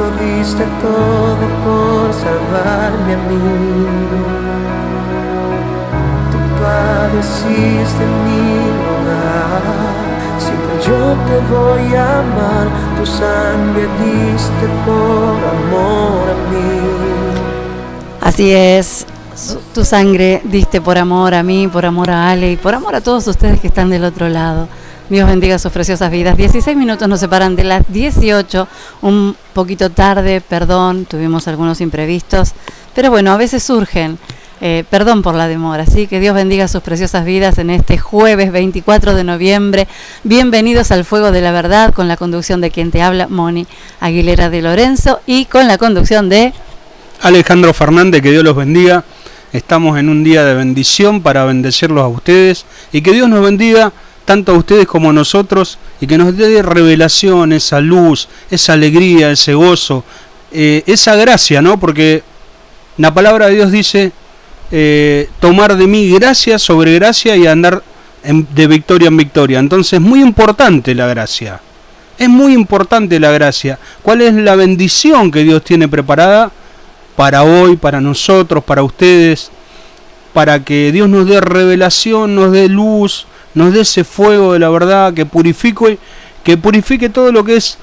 lo diste todo por salvarme a mí. Tú padeciste en mi lugar, siempre yo te voy a amar. Tu sangre diste por amor a mí. Así es, tu sangre diste por amor a mí, por amor a Ale y por amor a todos ustedes que están del otro lado. Dios bendiga sus preciosas vidas. 16 minutos nos separan de las 18, un poquito tarde, perdón, tuvimos algunos imprevistos, pero bueno, a veces surgen, perdón por la demora, así que Dios bendiga sus preciosas vidas en este jueves 24 de noviembre. Bienvenidos al Fuego de la Verdad, con la conducción de quien te habla, Moni Aguilera de Lorenzo, y con la conducción de Alejandro Fernández. Que Dios los bendiga. Estamos en un día de bendición para bendecirlos a ustedes, y que Dios nos bendiga tanto a ustedes como a nosotros, y que nos dé revelación, esa luz, esa alegría, ese gozo, esa gracia, ¿no? Porque la palabra de Dios dice, tomar de mí gracia sobre gracia y andar de victoria en victoria. Entonces es muy importante la gracia, es muy importante la gracia. ¿Cuál es la bendición que Dios tiene preparada para hoy, para nosotros, para ustedes? Para que Dios nos dé revelación, nos dé luz, nos dé ese fuego de la verdad que purifique todo lo que es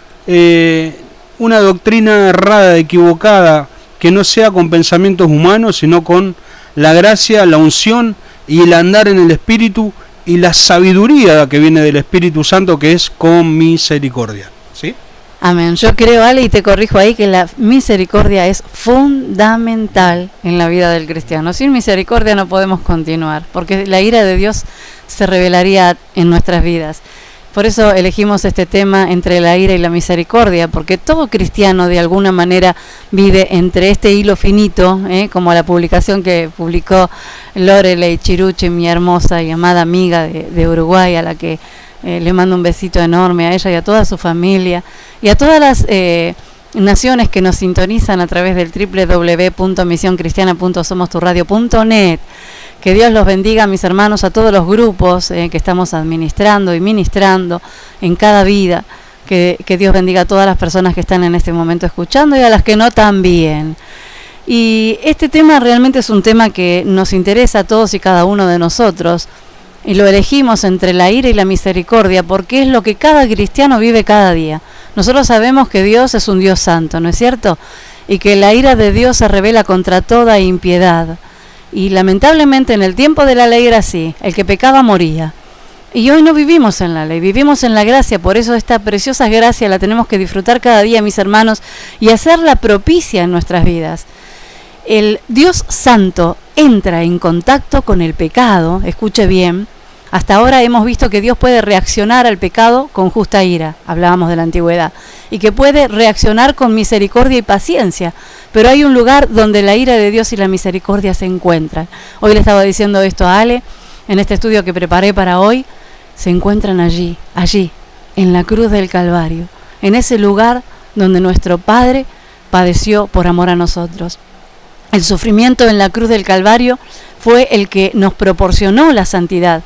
una doctrina errada, equivocada, que no sea con pensamientos humanos, sino con la gracia, la unción y el andar en el Espíritu y la sabiduría que viene del Espíritu Santo, que es con misericordia. ¿Sí? Amén. Yo creo, Ale, y te corrijo ahí, que la misericordia es fundamental en la vida del cristiano. Sin misericordia no podemos continuar, porque la ira de Dios se revelaría en nuestras vidas. Por eso elegimos este tema, entre la ira y la misericordia, porque todo cristiano de alguna manera vive entre este hilo finito, como la publicación que publicó Lorelei Chiruche, mi hermosa y amada amiga de Uruguay, a la que le mando un besito enorme a ella y a toda su familia, y a todas las naciones que nos sintonizan a través del www.misioncristiana.somosturradio.net. Que Dios los bendiga, mis hermanos, a todos los grupos que estamos administrando y ministrando en cada vida. Que Dios bendiga a todas las personas que están en este momento escuchando y a las que no también. Y este tema realmente es un tema que nos interesa a todos y cada uno de nosotros. Y lo elegimos entre la ira y la misericordia, porque es lo que cada cristiano vive cada día. Nosotros sabemos que Dios es un Dios santo, ¿no es cierto? Y que la ira de Dios se revela contra toda impiedad. Y lamentablemente en el tiempo de la ley era así, el que pecaba moría. Y hoy no vivimos en la ley, vivimos en la gracia. Por eso esta preciosa gracia la tenemos que disfrutar cada día, mis hermanos, y hacerla propicia en nuestras vidas. El Dios santo entra en contacto con el pecado, escuche bien. Hasta ahora hemos visto que Dios puede reaccionar al pecado con justa ira, hablábamos de la antigüedad, y que puede reaccionar con misericordia y paciencia, pero hay un lugar donde la ira de Dios y la misericordia se encuentran. Hoy le estaba diciendo esto a Ale, en este estudio que preparé para hoy, se encuentran allí, en la cruz del Calvario, en ese lugar donde nuestro Padre padeció por amor a nosotros. El sufrimiento en la cruz del Calvario fue el que nos proporcionó la santidad.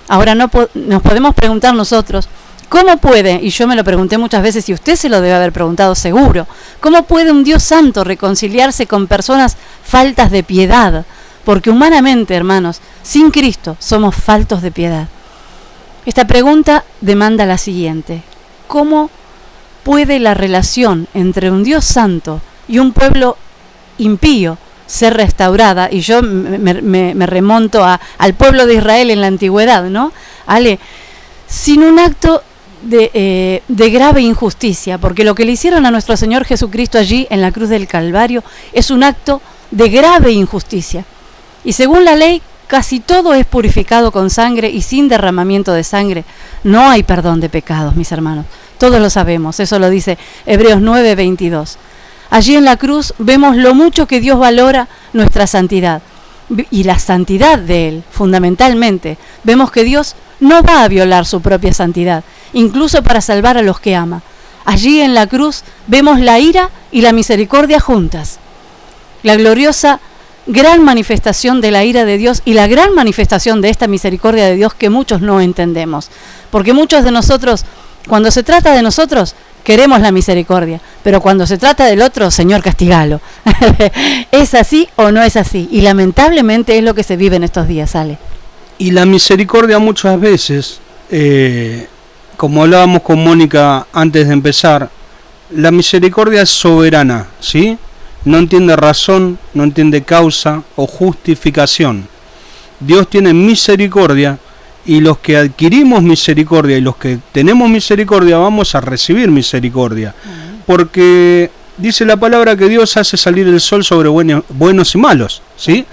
Ahora nos podemos preguntar nosotros, ¿cómo puede? Y yo me lo pregunté muchas veces, y usted se lo debe haber preguntado seguro, ¿cómo puede un Dios santo reconciliarse con personas faltas de piedad? Porque humanamente, hermanos, sin Cristo somos faltos de piedad. Esta pregunta demanda la siguiente: ¿cómo puede la relación entre un Dios santo y un pueblo impío ser restaurada? Y yo me remonto al pueblo de Israel en la antigüedad, ¿no? Ale, sin un acto de grave injusticia, porque lo que le hicieron a nuestro Señor Jesucristo allí en la cruz del Calvario es un acto de grave injusticia. Y según la ley, casi todo es purificado con sangre, y sin derramamiento de sangre no hay perdón de pecados, mis hermanos. Todos lo sabemos, eso lo dice Hebreos 9:22. Allí en la cruz vemos lo mucho que Dios valora nuestra santidad y la santidad de Él, fundamentalmente. Vemos que Dios no va a violar su propia santidad, incluso para salvar a los que ama. Allí en la cruz vemos la ira y la misericordia juntas. La gloriosa gran manifestación de la ira de Dios y la gran manifestación de esta misericordia de Dios que muchos no entendemos. Porque muchos de nosotros, cuando se trata de nosotros, queremos la misericordia, pero cuando se trata del otro, Señor, castigalo. ¿Es así o no es así? Y lamentablemente es lo que se vive en estos días, Ale. Y la misericordia muchas veces, como hablábamos con Mónica antes de empezar, la misericordia es soberana, ¿sí? No entiende razón, no entiende causa o justificación. Dios tiene misericordia, y los que adquirimos misericordia y los que tenemos misericordia vamos a recibir misericordia. Porque dice la palabra que Dios hace salir el sol sobre buenos y malos, ¿sí?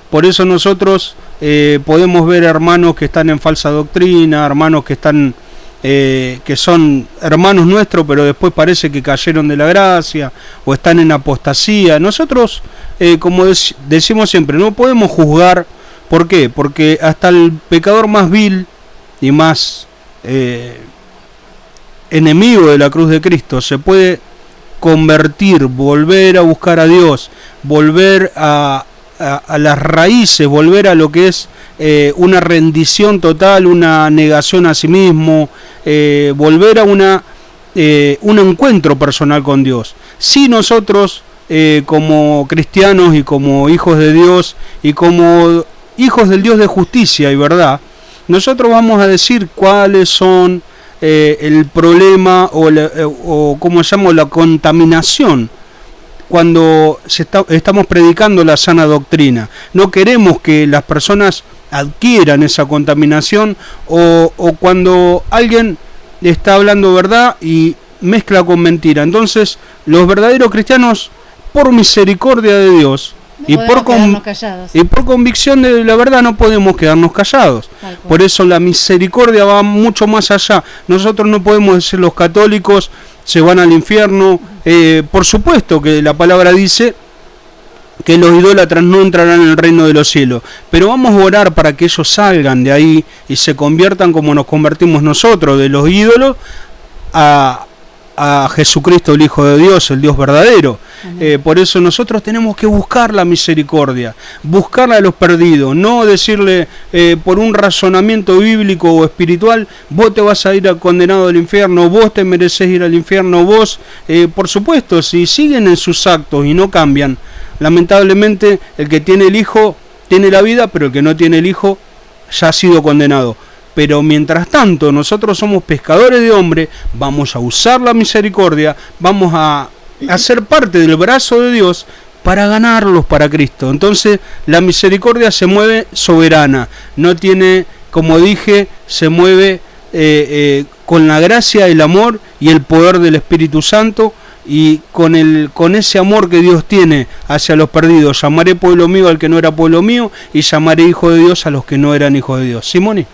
Por eso nosotros podemos ver hermanos que están en falsa doctrina, hermanos que están que son hermanos nuestros, pero después parece que cayeron de la gracia o están en apostasía. Nosotros, como decimos siempre, no podemos juzgar. ¿Por qué? Porque hasta el pecador más vil y más enemigo de la cruz de Cristo se puede convertir, volver a buscar a Dios, volver a las raíces, volver a lo que es una rendición total, una negación a sí mismo, volver a un encuentro personal con Dios. Si nosotros como cristianos y como hijos de Dios y como hijos del Dios de justicia y verdad, nosotros vamos a decir cuáles son el problema o como llamo la contaminación cuando estamos predicando la sana doctrina. No queremos que las personas adquieran esa contaminación o cuando alguien está hablando verdad y mezcla con mentira. Entonces los verdaderos cristianos, por misericordia de Dios, y por convicción de la verdad, no podemos quedarnos callados. Por eso la misericordia va mucho más allá. Nosotros no podemos decir los católicos se van al infierno. Por supuesto que la palabra dice que los idólatras no entrarán en el reino de los cielos, pero vamos a orar para que ellos salgan de ahí y se conviertan como nos convertimos nosotros, de los ídolos a Jesucristo, el Hijo de Dios, el Dios verdadero. Por eso nosotros tenemos que buscar la misericordia, buscarla a los perdidos, no decirle por un razonamiento bíblico o espiritual, vos te vas a ir condenado al infierno, vos te merecés ir al infierno, vos, por supuesto, si siguen en sus actos y no cambian, lamentablemente el que tiene el Hijo tiene la vida, pero el que no tiene el Hijo ya ha sido condenado. Pero mientras tanto nosotros somos pescadores de hombres, vamos a usar la misericordia, vamos a ser parte del brazo de Dios para ganarlos para Cristo. Entonces la misericordia se mueve soberana, no tiene, como dije, se mueve con la gracia, el amor y el poder del Espíritu Santo, y con ese amor que Dios tiene hacia los perdidos. Llamaré pueblo mío al que no era pueblo mío, y llamaré hijo de Dios a los que no eran hijos de Dios. Simone.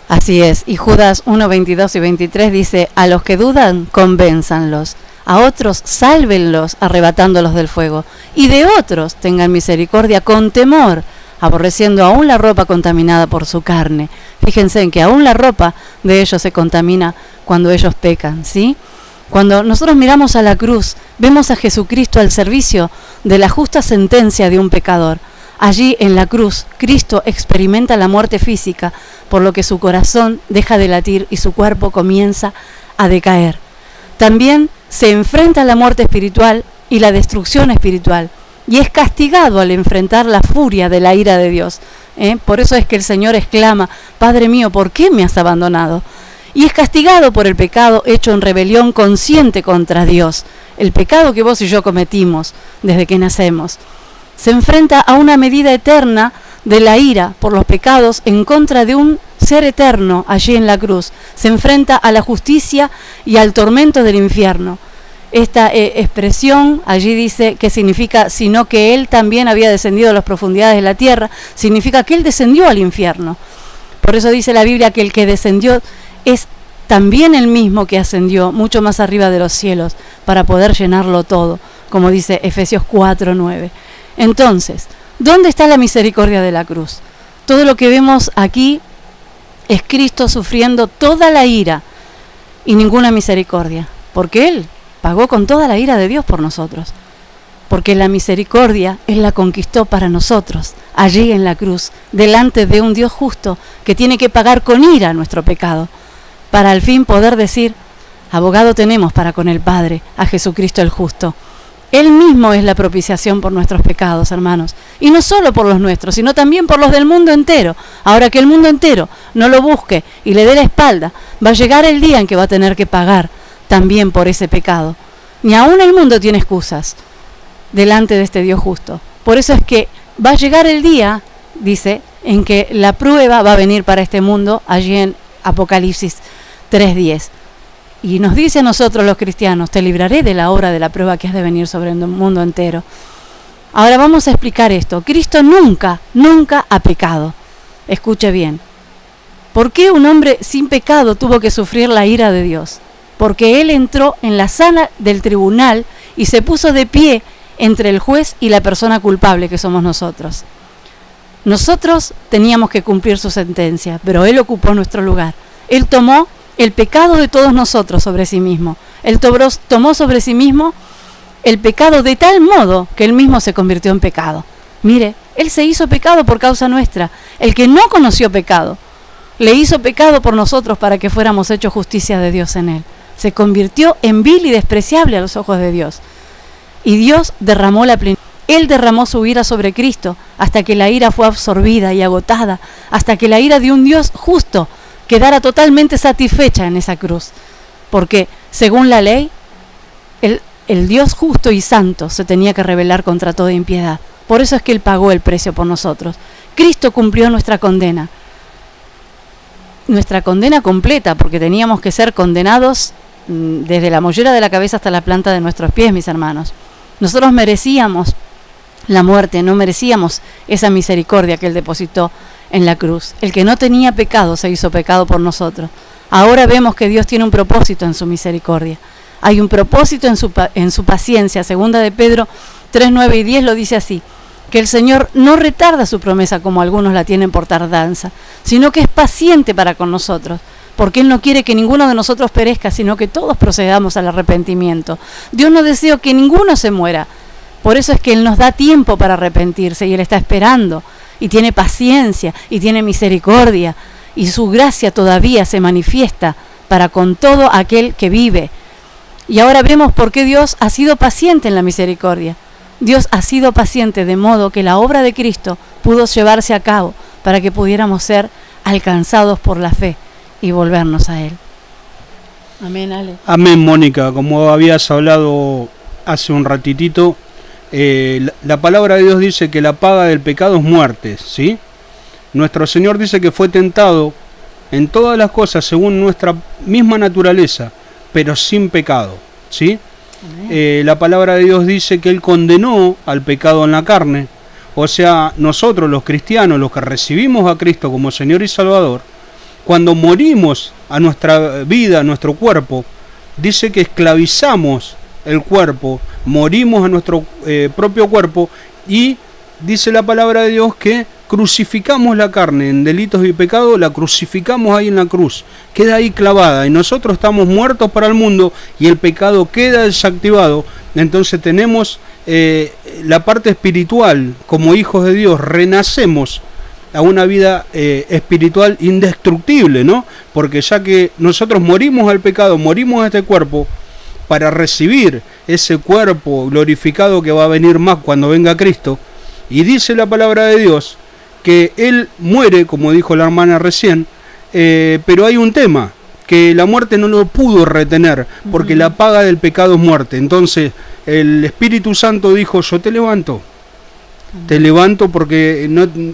Así es, y Judas 1, 22 y 23 dice, a los que dudan, convénzanlos, a otros sálvenlos arrebatándolos del fuego, y de otros tengan misericordia con temor, aborreciendo aún la ropa contaminada por su carne. Fíjense en que aún la ropa de ellos se contamina cuando ellos pecan, ¿sí? Cuando nosotros miramos a la cruz, vemos a Jesucristo al servicio de la justa sentencia de un pecador. Allí en la cruz, Cristo experimenta la muerte física, por lo que su corazón deja de latir y su cuerpo comienza a decaer. También se enfrenta a la muerte espiritual y la destrucción espiritual, y es castigado al enfrentar la furia de la ira de Dios. Por eso es que el Señor exclama, Padre mío, ¿por qué me has abandonado? Y es castigado por el pecado hecho en rebelión consciente contra Dios, el pecado que vos y yo cometimos desde que nacemos. Se enfrenta a una medida eterna de la ira por los pecados en contra de un ser eterno allí en la cruz. Se enfrenta a la justicia y al tormento del infierno. Esta expresión allí dice que significa, sino que Él también había descendido a las profundidades de la tierra, significa que Él descendió al infierno. Por eso dice la Biblia que el que descendió es también el mismo que ascendió mucho más arriba de los cielos para poder llenarlo todo, como dice Efesios 4:9. Entonces, ¿dónde está la misericordia de la cruz? Todo lo que vemos aquí es Cristo sufriendo toda la ira y ninguna misericordia, porque Él pagó con toda la ira de Dios por nosotros, porque la misericordia Él la conquistó para nosotros, allí en la cruz, delante de un Dios justo que tiene que pagar con ira nuestro pecado, para al fin poder decir, Abogado tenemos para con el Padre, a Jesucristo el justo. Él mismo es la propiciación por nuestros pecados, hermanos. Y no solo por los nuestros, sino también por los del mundo entero. Ahora que el mundo entero no lo busque y le dé la espalda, va a llegar el día en que va a tener que pagar también por ese pecado. Ni aún el mundo tiene excusas delante de este Dios justo. Por eso es que va a llegar el día, dice, en que la prueba va a venir para este mundo, allí en Apocalipsis 3:10. Y nos dice a nosotros los cristianos, te libraré de la hora de la prueba que has de venir sobre el mundo entero. Ahora vamos a explicar esto. Cristo nunca ha pecado. Escuche bien. ¿Por qué un hombre sin pecado tuvo que sufrir la ira de Dios? Porque Él entró en la sala del tribunal y se puso de pie entre el juez y la persona culpable que somos nosotros. Nosotros teníamos que cumplir su sentencia, pero Él ocupó nuestro lugar. Él tomó el pecado de todos nosotros sobre sí mismo. Él tomó sobre sí mismo el pecado de tal modo que Él mismo se convirtió en pecado. Mire, Él se hizo pecado por causa nuestra. El que no conoció pecado, le hizo pecado por nosotros para que fuéramos hechos justicia de Dios en Él. Se convirtió en vil y despreciable a los ojos de Dios. Y Dios derramó la plenitud. Él derramó su ira sobre Cristo hasta que la ira fue absorbida y agotada, hasta que la ira de un Dios justo quedara totalmente satisfecha en esa cruz. Porque, según la ley, el Dios justo y santo se tenía que rebelar contra toda impiedad. Por eso es que Él pagó el precio por nosotros. Cristo cumplió nuestra condena completa, porque teníamos que ser condenados desde la mollera de la cabeza hasta la planta de nuestros pies, mis hermanos. Nosotros merecíamos la muerte, no merecíamos esa misericordia que Él depositó en la cruz. El que no tenía pecado se hizo pecado por nosotros. Ahora vemos que Dios tiene un propósito en su misericordia. Hay un propósito en su paciencia. Segunda de Pedro 3:9 y 10 lo dice así: que el Señor no retarda su promesa como algunos la tienen por tardanza, sino que es paciente para con nosotros, porque Él no quiere que ninguno de nosotros perezca, sino que todos procedamos al arrepentimiento. Dios no desea que ninguno se muera. Por eso es que Él nos da tiempo para arrepentirse y Él está esperando y tiene paciencia y tiene misericordia y su gracia todavía se manifiesta para con todo aquel que vive. Y ahora vemos por qué Dios ha sido paciente en la misericordia. Dios ha sido paciente de modo que la obra de Cristo pudo llevarse a cabo para que pudiéramos ser alcanzados por la fe y volvernos a Él. Amén, Ale. Amén, Mónica. Como habías hablado hace un ratitito, la palabra de Dios dice que la paga del pecado es muerte, ¿sí? Nuestro Señor dice que fue tentado en todas las cosas según nuestra misma naturaleza, pero sin pecado, ¿sí? La palabra de Dios dice que Él condenó al pecado en la carne. O sea, nosotros los cristianos, los que recibimos a Cristo como Señor y Salvador, cuando morimos a nuestra vida, a nuestro cuerpo, dice que esclavizamos el cuerpo, morimos a nuestro propio cuerpo, y dice la palabra de Dios que crucificamos la carne en delitos y pecados, la crucificamos ahí en la cruz, queda ahí clavada y nosotros estamos muertos para el mundo y el pecado queda desactivado. Entonces tenemos la parte espiritual como hijos de Dios, renacemos a una vida espiritual indestructible, ¿no? Porque ya que nosotros morimos al pecado, morimos a este cuerpo, para recibir ese cuerpo glorificado que va a venir más cuando venga Cristo. Y dice la palabra de Dios que Él muere, como dijo la hermana recién, pero hay un tema, que la muerte no lo pudo retener, porque la paga del pecado es muerte. Entonces el Espíritu Santo dijo: yo te levanto porque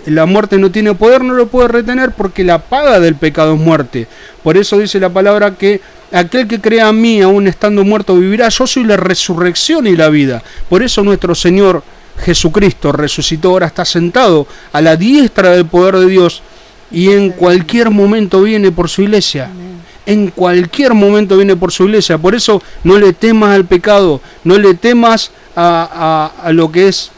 la muerte no tiene poder, no lo puede retener, porque la paga del pecado es muerte. Por eso dice la palabra que aquel que crea en mí, aún estando muerto, vivirá. Yo soy la resurrección y la vida. Por eso nuestro Señor Jesucristo resucitó, ahora está sentado a la diestra del poder de Dios y en cualquier momento viene por su iglesia. En cualquier momento viene por su iglesia. Por eso no le temas al pecado, no le temas a lo que es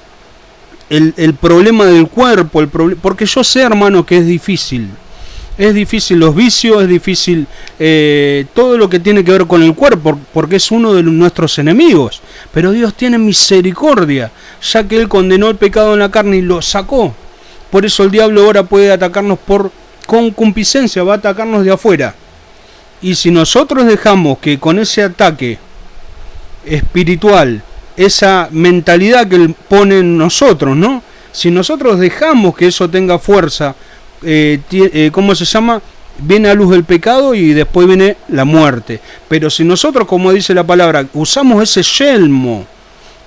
el problema del cuerpo, porque yo sé, hermano, que es difícil. Es difícil los vicios, es difícil todo lo que tiene que ver con el cuerpo, porque es uno de nuestros enemigos. Pero Dios tiene misericordia, ya que Él condenó el pecado en la carne y lo sacó. Por eso el diablo ahora puede atacarnos por concupiscencia, va a atacarnos de afuera. Y si nosotros dejamos que con ese ataque espiritual, esa mentalidad que Él pone en nosotros, ¿no? Si nosotros dejamos que eso tenga fuerza, ¿cómo se llama? Viene a luz del pecado y después viene la muerte. Pero si nosotros, como dice la palabra, usamos ese yelmo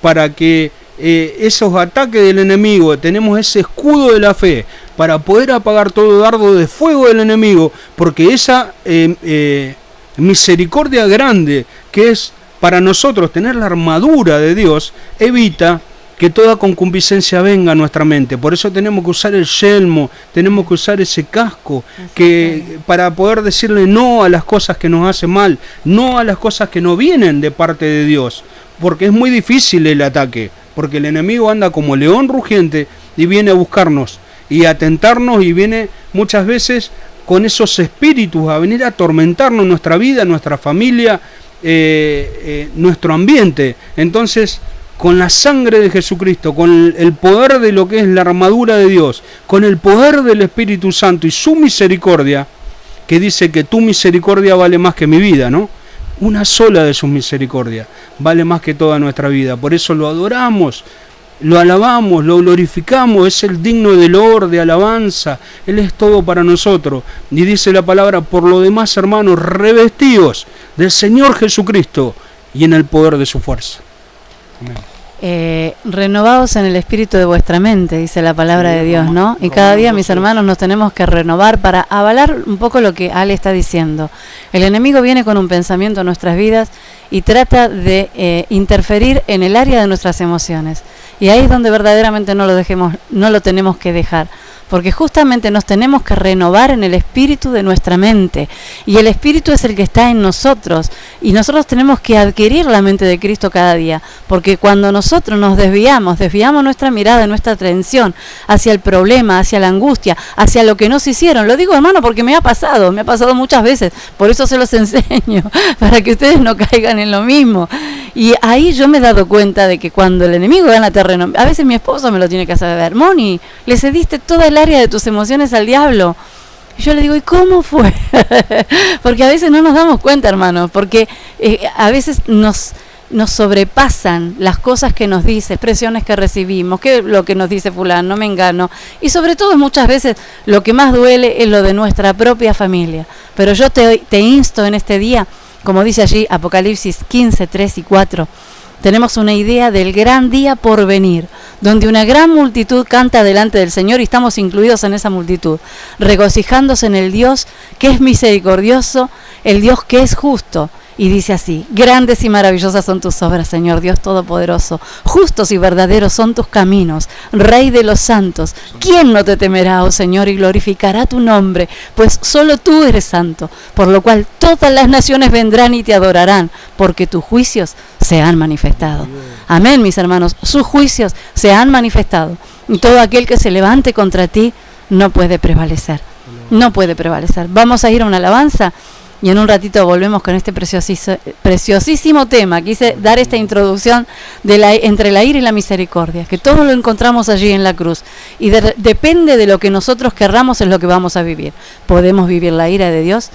para que esos ataques del enemigo, tenemos ese escudo de la fe para poder apagar todo dardo de fuego del enemigo, porque esa misericordia grande que es para nosotros tener la armadura de Dios, evita que toda concupiscencia venga a nuestra mente. Por eso tenemos que usar el yelmo, tenemos que usar ese casco, para poder decirle no a las cosas que nos hacen mal, no a las cosas que no vienen de parte de Dios, porque es muy difícil el ataque, porque el enemigo anda como león rugiente y viene a buscarnos y a tentarnos, y viene muchas veces con esos espíritus a venir a atormentarnos nuestra vida, nuestra familia, nuestro ambiente. Entonces, con la sangre de Jesucristo, con el poder de lo que es la armadura de Dios, con el poder del Espíritu Santo y su misericordia, que dice que tu misericordia vale más que mi vida, ¿no? Una sola de sus misericordias vale más que toda nuestra vida. Por eso lo adoramos, lo alabamos, lo glorificamos. Es el digno de loor, de alabanza. Él es todo para nosotros. Y dice la palabra: por lo demás, hermanos, revestidos del Señor Jesucristo y en el poder de su fuerza. Amén. Renovaos en el espíritu de vuestra mente, dice la palabra de Dios, ¿no? Y cada día, mis hermanos, nos tenemos que renovar para avalar un poco lo que Ale está diciendo. El enemigo viene con un pensamiento a nuestras vidas y trata de interferir en el área de nuestras emociones. Y ahí es donde verdaderamente no lo tenemos que dejar. Porque justamente nos tenemos que renovar en el espíritu de nuestra mente. Y el espíritu es el que está en nosotros. Y nosotros tenemos que adquirir la mente de Cristo cada día. Porque cuando nosotros nos desviamos nuestra mirada, nuestra atención hacia el problema, hacia la angustia, hacia lo que nos hicieron. Lo digo, hermano, porque me ha pasado muchas veces. Por eso se los enseño, para que ustedes no caigan en lo mismo. Y ahí yo me he dado cuenta de que cuando el enemigo gana terreno, a veces mi esposo me lo tiene que hacer ver: Moni, le cediste toda el área de tus emociones al diablo. Y yo le digo: ¿y cómo fue? Porque a veces no nos damos cuenta, hermanos, porque a veces nos sobrepasan las cosas que nos dice, expresiones que recibimos, que lo que nos dice fulano, mengano, y sobre todo muchas veces lo que más duele es lo de nuestra propia familia. Pero yo te insto en este día, como dice allí Apocalipsis 15, 3 y 4, tenemos una idea del gran día por venir, donde una gran multitud canta delante del Señor y estamos incluidos en esa multitud, regocijándose en el Dios que es misericordioso, el Dios que es justo. Y dice así: grandes y maravillosas son tus obras, Señor Dios Todopoderoso. Justos y verdaderos son tus caminos, Rey de los santos. ¿Quién no te temerá, oh Señor, y glorificará tu nombre? Pues solo tú eres santo, por lo cual todas las naciones vendrán y te adorarán, porque tus juicios se han manifestado. Amén, mis hermanos, sus juicios se han manifestado. Y todo aquel que se levante contra ti no puede prevalecer. No puede prevalecer. Vamos a ir a una alabanza. Y en un ratito volvemos con este preciosísimo tema. Quise dar esta introducción entre la ira y la misericordia, que todo lo encontramos allí en la cruz. Y depende de lo que nosotros querramos, es lo que vamos a vivir. Podemos vivir la ira de Dios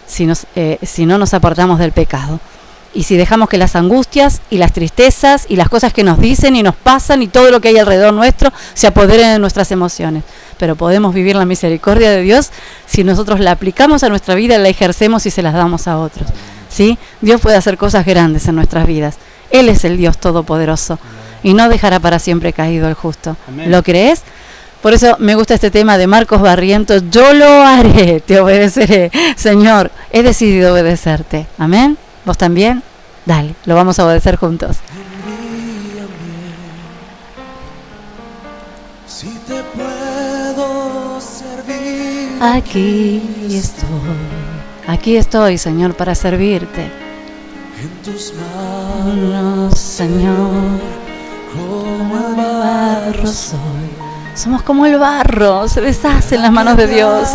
si no nos apartamos del pecado. Y si dejamos que las angustias y las tristezas y las cosas que nos dicen y nos pasan y todo lo que hay alrededor nuestro se apoderen de nuestras emociones. Pero podemos vivir la misericordia de Dios si nosotros la aplicamos a nuestra vida, la ejercemos y se las damos a otros. ¿Sí? Dios puede hacer cosas grandes en nuestras vidas. Él es el Dios Todopoderoso y no dejará para siempre caído el justo. Amén. ¿Lo crees? Por eso me gusta este tema de Marcos Barrientos: yo lo haré, te obedeceré. Señor, he decidido obedecerte. Amén. ¿Vos también? Dale, lo vamos a obedecer juntos. Si te puedo servir. Aquí estoy, Señor, para servirte. En tus manos, Señor, como el barro soy. Somos como el barro, se deshace en las manos de Dios.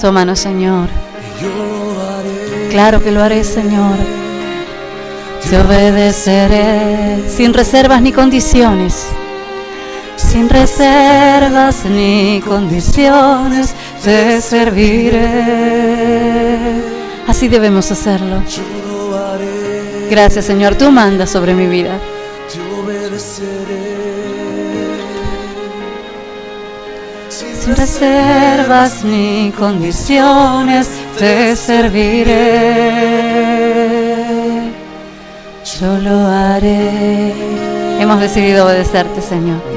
Tómanos, Señor. Claro que lo haré, Señor. Te obedeceré sin reservas ni condiciones. sin reservas ni condiciones te serviré. Así debemos hacerlo. yo lo haré. Gracias, Señor, tú mandas sobre mi vida. Te obedeceré. Sin reservas ni condiciones te serviré. Yo lo haré. Hemos decidido obedecerte, Señor.